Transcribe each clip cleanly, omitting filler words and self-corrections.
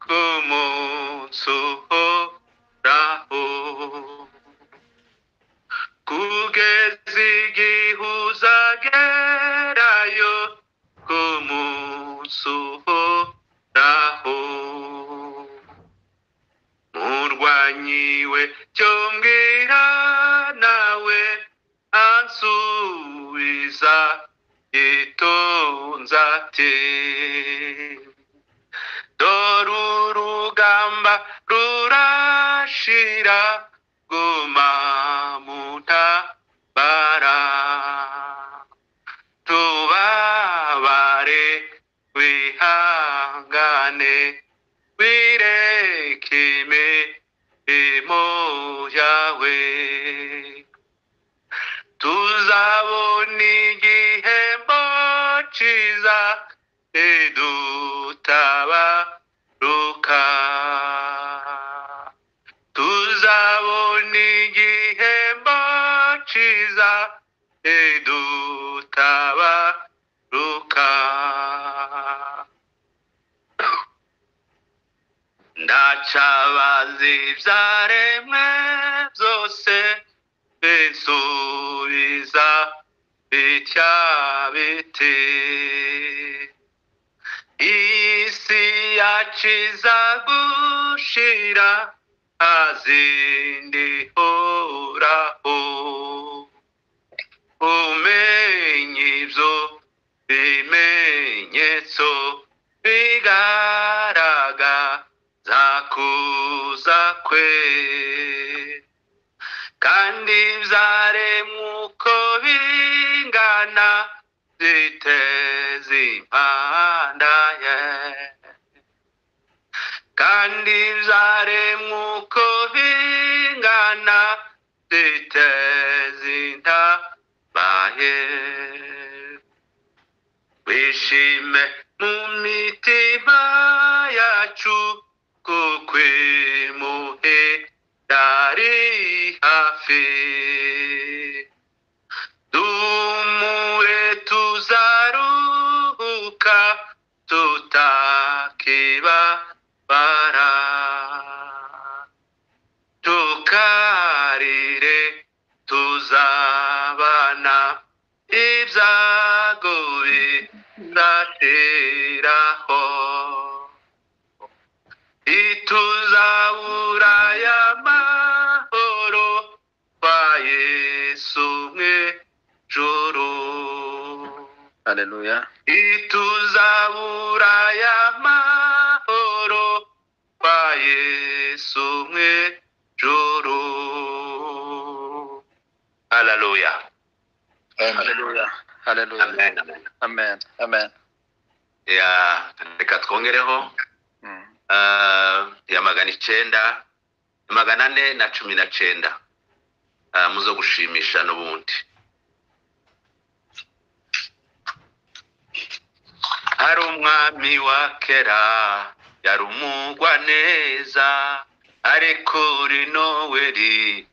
k'umunsi uhoraho kugeza igihe uzagerayo k'umunsi uhoraho murwanyiwe cyo mbwira nawe ansubiza yitonze ati dore urugamba rurashira guma mu ntabara tubabare wihangane wireke imirimo yawe tuzabona igihembo cyiza nidutabaruka tuzabona igihembo cyiza nidutabaruka ndacabaza ibyaremwe byose bisubiza bitya biti iyi si yaciza gushira azindi horaho umenye ibyo bimenyetso bigaragaza kuza kwe kandi byaremwe uko bingana ziteze impanda ye kandi byaremwe uko bingana ziteze intabaye wishime mu mitima yacu kuko imuhe dari hafi dumure tuzaruhuka tutakibabara tukarire tuzabana ibyago birateraho ituzabura y'amahoro kwa Yesu mw'ijuru Haleluya. ituzabura y'amahoro kwa Yesu mw'ijuru haleluya Haleluya. Haleluya. amen amen Amen. Amen. ya reka twongereho ya 900 419 muzo gushimisha n'ubundi hari umwami wa kera yari umugwa neza ariko uri noweri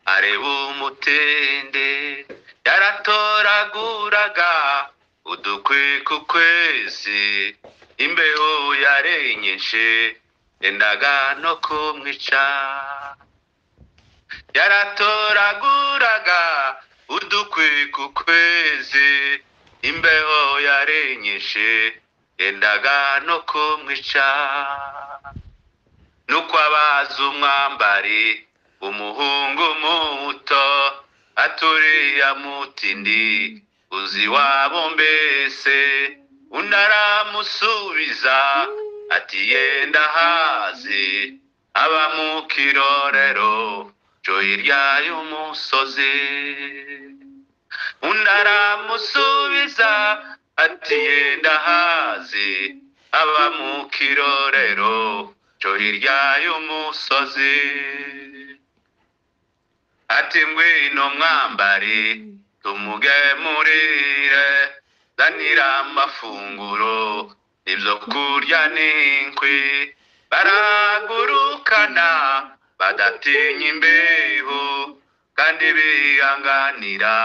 areba umutende yaratoraguraga udukwi ku kwezi imbeho yarenyeshe yendaga no kumwica yaratoraguraga udukwi ku kwezi imbeho yarenyeshe yendaga no kumwica nuko abaza umwambari umuhungu muto aturiya mutindi uzi wabo mbese unaramusubiza ati yenda hazi aba mu kirorero cyo hirya y'umusozi unaramusubiza ati yenda hazi aba mu kirorero cyo hirya y'umusozi ati ngwino mwambari tumugemurire zanira amafunguro ibyo kurya n'inkwi baragurukana badatinya imbeho kandi bihanganira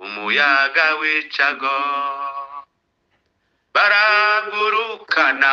umuyaga w'icago baragurukana